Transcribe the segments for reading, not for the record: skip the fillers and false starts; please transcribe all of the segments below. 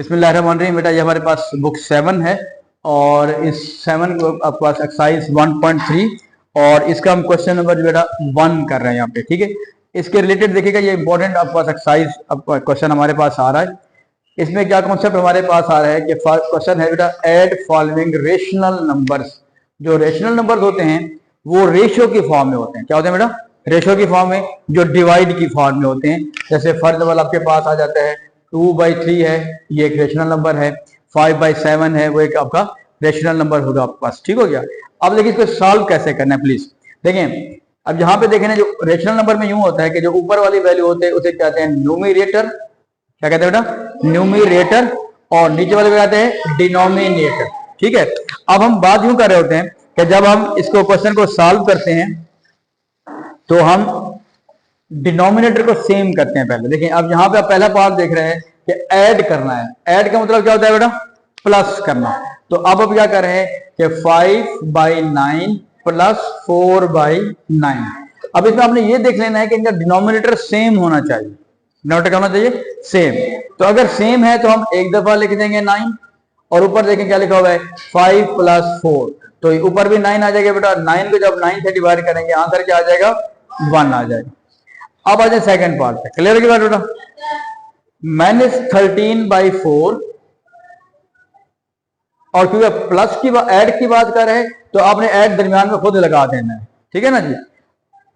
बिस्मिल्लाहिर्रहमानिर्रहीम। बेटा ये हमारे पास बुक 7 है और इस 7 को आपके पास एक्सरसाइज 1.3 और इसका हम क्वेश्चन नंबर बेटा 1 कर रहे हैं यहाँ पे। ठीक है, इसके रिलेटेड देखिएगा, ये इंपॉर्टेंट आपके पास एक्सरसाइज क्वेश्चन हमारे पास आ रहा है। इसमें क्या कॉन्सेप्ट हमारे पास आ रहा है कि क्वेश्चन है बेटा ऐड फॉलोइंग रेशनल नंबर्स। जो रेशनल नंबर्स होते हैं वो रेशियो की फॉर्म में होते हैं। क्या होते हैं बेटा? रेशियो की फॉर्म में, जो डिवाइड की फॉर्म में होते हैं। जैसे फॉर एग्जाम्पल आपके पास आ जाता है 2/3 है, ये एक रेशनल नंबर है। 5/7 है, वो एक आपका रेशनल नंबर होगा आपके पास। ठीक हो गया। अब देखिए इसको सॉल्व कैसे करना है प्लीज देखें। अब यहाँ पे देखें ना, जो रेशनल नंबर में यूं होता है कि जो ऊपर वाली वैल्यू होते हैं उसे कहते हैं न्यूमरेटर। क्या कहते हैं बेटा? न्यूमरेटर। और नीचे वाले कहते हैं डिनोमिनेटर। ठीक है, अब हम बात यूं कर रहे होते हैं कि जब हम इसको क्वेश्चन को सॉल्व करते हैं तो हम डिनोमिनेटर को सेम करते हैं पहले। देखिए अब यहाँ पे आप पहला पार्ट देख रहे हैं कि ऐड करना है। ऐड का मतलब क्या होता है बेटा? प्लस करना। तो अब क्या कर रहे हैं कि 5/9 प्लस 4/9। अब इसमें आपने ये देख लेना है कि इनका डिनोमिनेटर सेम होना चाहिए। डिनोमिनेटर क्या होना चाहिए? सेम। तो अगर सेम है तो हम एक दफा लिख देंगे 9 और ऊपर देखें क्या लिखा हुआ है 5 + 4, तो ऊपर भी 9 आ जाएगा बेटा। 9 को जब 9 से डिवाइड करेंगे आंसर क्या आ जाएगा? 1 आ जाएगा। अब आ जाए सेकंड पार्ट पे। क्लियर है की बात बेटा? -13/4 और क्योंकि प्लस की ऐड की बात कर रहे हैं तो आपने ऐड दरमियान में खुद लगा देना है। ठीक है ना जी?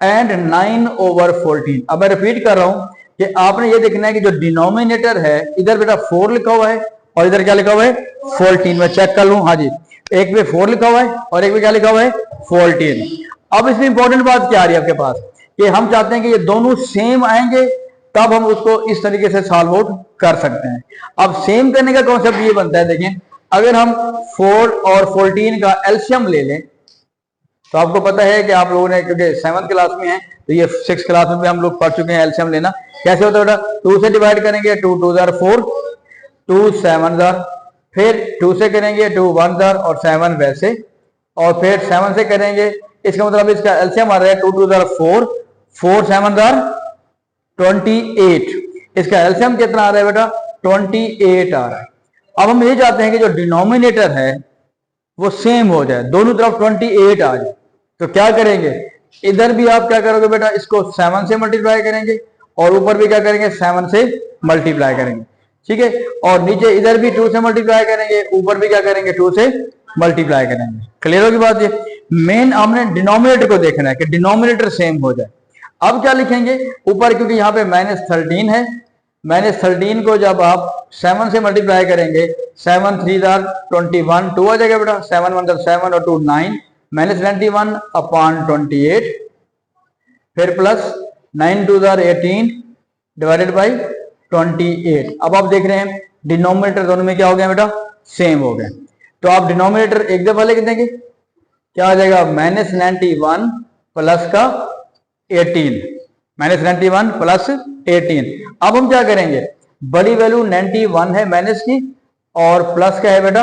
एंड 9/14। अब मैं रिपीट कर रहा हूं कि आपने ये देखना है कि जो डिनोमिनेटर है इधर बेटा 4 लिखा हुआ है और इधर क्या लिखा हुआ है? 14। मैं चेक कर लूं। हाँ जी, एक पे 4 लिखा हुआ है और एक पे क्या लिखा हुआ है? 14। अब इसमें इंपॉर्टेंट बात क्या आ रही है आपके पास कि हम चाहते हैं कि ये दोनों सेम आएंगे तब हम उसको इस तरीके से सॉल्व आउट कर सकते हैं। अब सेम करने का कॉन्सेप्ट ये बनता है, देखें अगर हम 4 और 14 का एलसीएम ले लें तो आपको पता है कि आप लोगों ने, क्योंकि 7th क्लास में है तो ये 6th क्लास में भी हम लोग पढ़ चुके हैं एलसीएम लेना। कैसे होता है बेटा? 2 से डिवाइड करेंगे 2 2 * 4, 2 7 * फिर 2 से करेंगे 2 1 और 7 वैसे, और फिर 7 से करेंगे। इसका मतलब इसका एलसीएम आ रहा है 2 2 * 4, 4 7 * 28। इसका एलसीएम कितना आ रहा है बेटा? 28 आ रहा है। अब हम ये चाहते हैं कि जो डिनोमिनेटर है वो सेम हो जाए, दोनों तरफ 28 आ जाए। तो क्या करेंगे? इधर भी आप क्या करोगे बेटा? इसको 7 से मल्टीप्लाई करेंगे और ऊपर भी क्या करेंगे? 7 से मल्टीप्लाई करेंगे। ठीक है, और नीचे इधर भी 2 से मल्टीप्लाई करेंगे, ऊपर भी क्या करेंगे? 2 से मल्टीप्लाई करेंगे। क्लियर होगी बात? ये मेन हमने डिनोमिनेटर को देखना है कि डिनोमिनेटर सेम हो जाए। अब क्या लिखेंगे ऊपर? क्योंकि यहाँ पे -13 है, -13 को जब आप 7 से मल्टीप्लाई करेंगे, 7 3 * 21, 2 आ जाएगा बेटा। 7 1 = 7 और 2 9, -91/28, फिर प्लस 9 2 * 18 /28। अब आप देख रहे हैं डिनोमिनेटर दोनों में क्या हो गया बेटा? सेम हो गए। तो आप डिनोमिनेटर एक दफा लिख देंगे, क्या आ जाएगा? -91 प्लस का 18, -91 प्लस 18। अब हम क्या करेंगे? बड़ी वैल्यू 91 है माइनस की और प्लस का है बेटा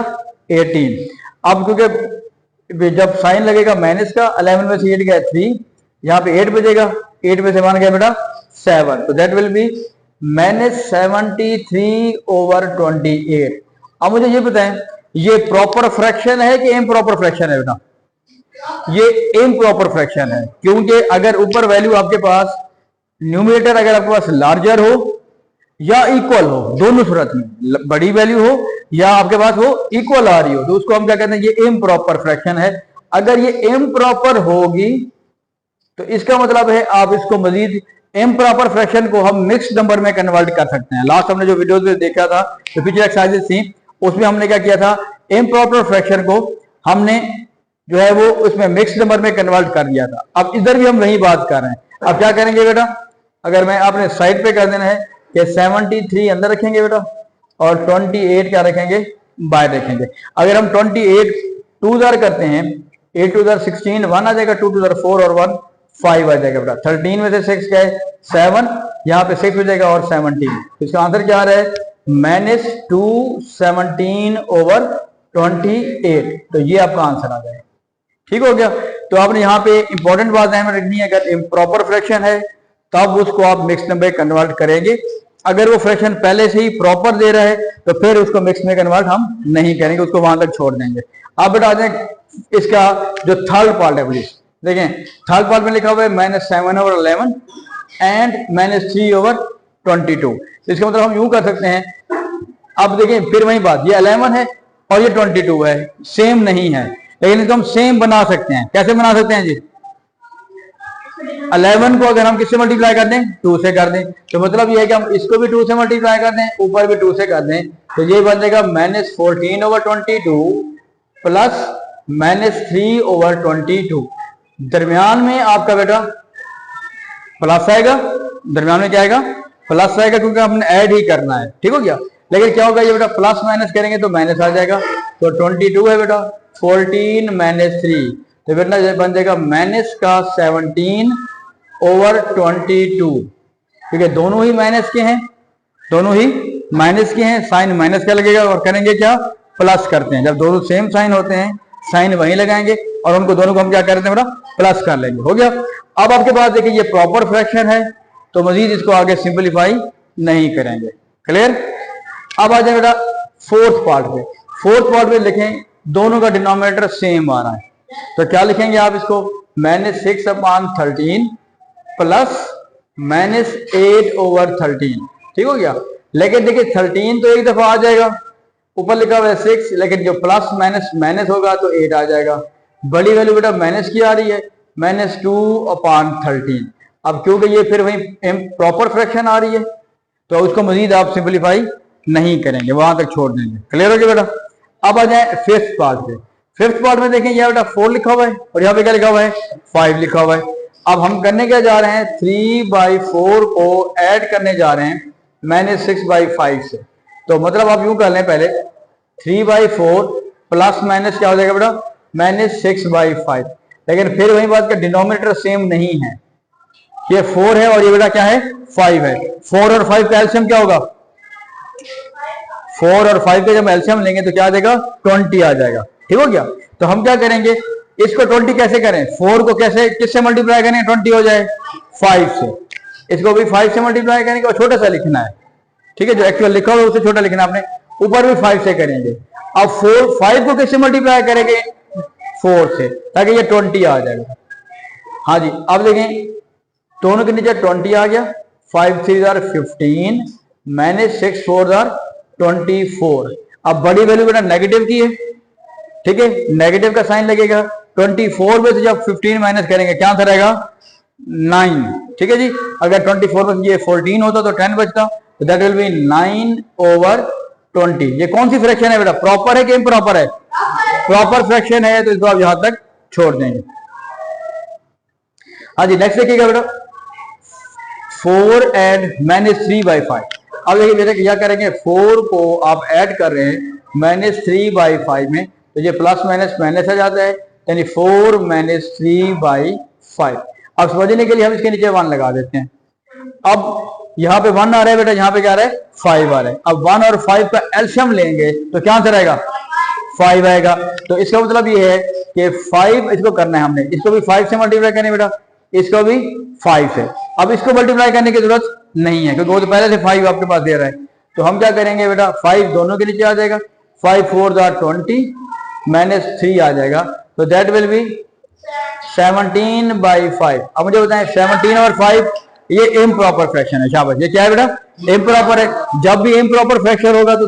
18। अब क्योंकि जब साइन लगेगा माइनस का, 11 में से 8 गया 3, यहाँ पे 8 बचेगा, 8 में से 1 गया बेटा 7, तो दैट विल बी -73/28। अब मुझे ये बताएं, ये प्रॉपर फ्रैक्शन है कि इम्प्रॉपर फ्रैक्शन है बेटा? ये इम्प्रॉपर फ्रैक्शन है, क्योंकि अगर ऊपर वैल्यू आपके पास न्यूमरेटर अगर आपके पास लार्जर हो या इक्वल हो, दोनों सूरत में बड़ी वैल्यू हो या आपके पास वो इक्वल आ रही हो, तो उसको हम क्या कहते हैं? ये इम्प्रॉपर फ्रैक्शन है। अगर ये इम्प्रॉपर होगी तो इसका मतलब है आप इसको मजीद इम्प्रॉपर फ्रैक्शन को हम मिक्स्ड नंबर में कन्वर्ट कर सकते हैं। लास्ट हमने जो वीडियोस में देखा था, जो पिछले एक्सरसाइजेस थी, उसमें हमने क्या किया था? इम्प्रॉपर फ्रैक्शन को हमने जो है वो उसमें मिक्स्ड नंबर में कन्वर्ट कर दिया था। अब इधर भी हम वही बात कर रहे हैं। अब क्या करेंगे बेटा? अगर मैं आपने साइड पे कर देना है कि 73 अंदर रखेंगे बेटा और 28 क्या रखेंगे? बाहर रखेंगे। अगर हम 28 2 * करते हैं, 8 2 * 16, 1 आ जाएगा, 2 2 * 4 और 1 5 आ जाएगा बेटा। 13 में से 6 क्या है? 7, यहाँ पे 6 हो जाएगा और 17। इसका आंसर क्या आ रहा है? -217/28। तो ये आपका आंसर आ जाएगा। ठीक हो गया। तो आपने यहाँ पे इंपॉर्टेंट बात ध्यान में रखनी है, अगर इम्प्रॉपर फ्रैक्शन है तब उसको आप मिक्स नंबर कन्वर्ट करेंगे। अगर वो फ्रैक्शन पहले से ही प्रॉपर दे रहा है तो फिर उसको मिक्स में कन्वर्ट हम नहीं करेंगे, उसको वहां तक छोड़ देंगे। अब बता दें इसका जो थर्ड पार्ट है प्लीज देखें, थर्ड पार्ट में लिखा हुआ है -7/11 एंड -3/22। इसका मतलब हम यूं कर सकते हैं, अब देखें फिर वही बात, ये 11 है और ये 22 है, सेम नहीं है, लेकिन इसको हम सेम बना सकते हैं। कैसे बना सकते हैं जी? 11 को अगर हम किससे मल्टीप्लाई कर दें? 2 से कर दें, तो मतलब ये है कि हम इसको भी 2 से मल्टीप्लाई कर दें, ऊपर भी 2 से कर दें, तो ये बन जाएगा -14/22 प्लस -3/22। दरमियान में आपका बेटा प्लस आएगा, दरमियान में क्या आएगा? प्लस आएगा, क्योंकि हमने ऐड ही करना है, ठीक हो गया। लेकिन क्या होगा, ये बेटा प्लस माइनस करेंगे तो माइनस आ जाएगा, तो 22 है बेटा, 14 - 3, तो बेटा ये बन जाएगा माइनस का 17/22, ठीक है। दोनों ही माइनस के हैं, दोनों ही माइनस के हैं, साइन माइनस का लगेगा और करेंगे क्या? प्लस करते हैं। जब दोनों सेम साइन होते हैं साइन वहीं लगाएंगे और उनको दोनों को हम क्या करते हैं बेटा? प्लस कर लेंगे, हो गया। अब आपके पास देखिए ये प्रॉपर फ्रैक्शन है, तो मजीद इसको आगे सिंपलीफाई नहीं करेंगे, क्लियर। अब आ जाए बेटा फोर्थ पार्ट पे। फोर्थ पार्ट में लिखें दोनों का डिनोमिनेटर सेम आ रहा है, तो क्या लिखेंगे आप इसको? -6/13 प्लस -8/13, ठीक हो गया। लेकिन देखिए 13 तो एक दफा आ जाएगा, ऊपर लिखा हुआ है 6, लेकिन जो प्लस माइनस माइनस होगा तो 8 आ जाएगा। बड़ी वैल्यू बेटा माइनस की आ रही है, -2/13। अब क्योंकि ये फिर वही प्रॉपर फ्रैक्शन आ रही है, तो उसको मजीद आप सिंपलीफाई नहीं करेंगे, वहां तक छोड़ देंगे, क्लियर हो गया बेटा। अब आ जाए फिफ्थ पार्ट पे। फिफ्थ पार्ट में देखें यह बेटा 4 लिखा हुआ है और यहाँ पे क्या लिखा हुआ है? 5 लिखा हुआ है। अब हम करने क्या जा रहे हैं? 3/4 को ऐड करने जा रहे हैं -6/5 से। तो मतलब आप यूं कर लें, पहले 3/4 प्लस माइनस क्या हो जाएगा बेटा? -6/5। लेकिन फिर वही बात का डिनोमिनेटर सेम नहीं है, ये 4 है और ये बेटा क्या है? 5 है। 4 और 5 का एलसीएम क्या होगा? 4 और 5 का जब एलसीएम लेंगे तो क्या आ जाएगा? 20 आ जाएगा, ठीक हो गया। तो हम क्या करेंगे, इसको 20 कैसे करें? 4 को कैसे किससे मल्टीप्लाई करें 20 हो जाए? 5 से। इसको भी 5 से मल्टीप्लाई करेंगे और छोटा सा लिखना है, ठीक है, जो एक्चुअल लिखा हुआ है उससे छोटा लिखना आपने। ऊपर भी 5 से करेंगे। अब 5 को किससे मल्टीप्लाई करेंगे? 4 से, ताकि ये 20 आ जाएगा। हाँ जी, अब देखें दोनों के नीचे 20 आ गया, 5 3 15 -6 4 24। अब बड़ी वैल्यू बेटा नेगेटिव की है, ठीक है, नेगेटिव का साइन लगेगा। 24 में से जब 15 माइनस करेंगे क्या आंसर आएगा? 9, ठीक है जी। अगर 24 में ये 14 होता तो 10 बचता, तो दैट विल बी 9/20। ये कौन सी फ्रैक्शन है बेटा? प्रॉपर है कि इम्प्रॉपर है? प्रॉपर फ्रैक्शन है, तो इसको आप यहां तक छोड़ देंगे। हाँ जी, नेक्स्ट देखिएगा बेटा 4 एंड -3/5। अब देखिए बेटा क्या करेंगे, 4 को आप ऐड कर रहे हैं -3/5 में, तो ये प्लस माइनस माइनस आ जाता है, यानी 4 - 3/5। अब समझने के लिए हम इसके नीचे 1 लगा देते हैं। अब यहाँ पे 1 आ रहा है बेटा, यहाँ पे क्या आ रहा है? 5 आ रहा है। अब 1 और 5 का एलसीएम लेंगे तो क्या आंसर आएगा? 5 आएगा। तो इसका मतलब ये है कि 5 इसको करना है हमने, इसको भी 5 से मल्टीप्लाई करना है बेटा, इसको भी 5 से। अब इसको मल्टीप्लाई करने की जरूरत नहीं है क्योंकि वो तो पहले से 5 आपके पास दे रहा है। तो हम क्या करेंगे बेटा, 5 दोनों के नीचे आ जाएगा, 5 4 20 -3 आ जाएगा, तो दैट विल बी 17/5। अब मुझे बताएं 17 और 5 ये इम्प्रॉपर फ्रैक्शन है। शाबाश, ये क्या है बेटा? इम्प्रॉपर है। जब भी इम्प्रॉपर फ्रैक्शन होगा तो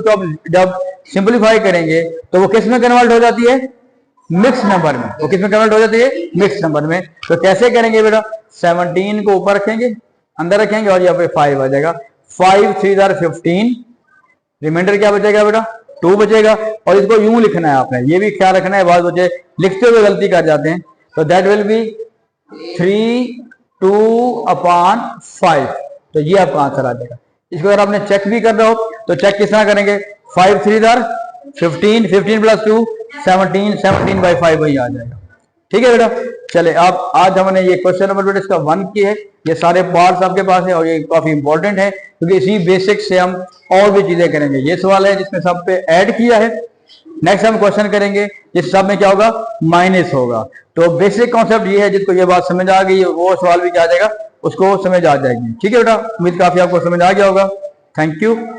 जब सिंपलीफाई करेंगे तो वो किस में कन्वर्ट हो जाती है? मिक्स नंबर में। वो किस में कन्वर्ट हो जाती है? मिक्स नंबर में। तो कैसे करेंगे बेटा? 17 को ऊपर रखेंगे, अंदर रखेंगे और यहाँ पे 5 आ जाएगा। 5 3 15, रिमाइंडर क्या बचेगा बेटा? 2 बचेगा। और इसको यूं लिखना है आपने, ये भी ख्याल रखना है, बाद बच्चे लिखते हुए गलती कर जाते हैं। तो दैट विल बी 3/2/5। तो ये आपका आंसर आ जाएगा। इसको अगर आपने चेक भी कर रहा हो तो चेक किस तरह करेंगे? 5 3 15, 15 + 2 17, 17/5 वही आ जाएगा, ठीक है बेटा। चले आप आज हमने ये क्वेश्चन नंबर बेटा इसका 1 की है, ये सारे पार्ट्स आपके पास है और ये काफी इंपॉर्टेंट है क्योंकि इसी बेसिक से हम और भी चीजें करेंगे। ये सवाल है जिसमें सब पे ऐड किया है। नेक्स्ट हम क्वेश्चन करेंगे जिस सब में क्या होगा? माइनस होगा। तो बेसिक कॉन्सेप्ट ये है, जिसको ये बात समझ आ गई वो सवाल भी क्या आ जाएगा, उसको समझ आ जाएगी, ठीक है बेटा। उम्मीद काफी आपको समझ आ गया होगा। Thank you.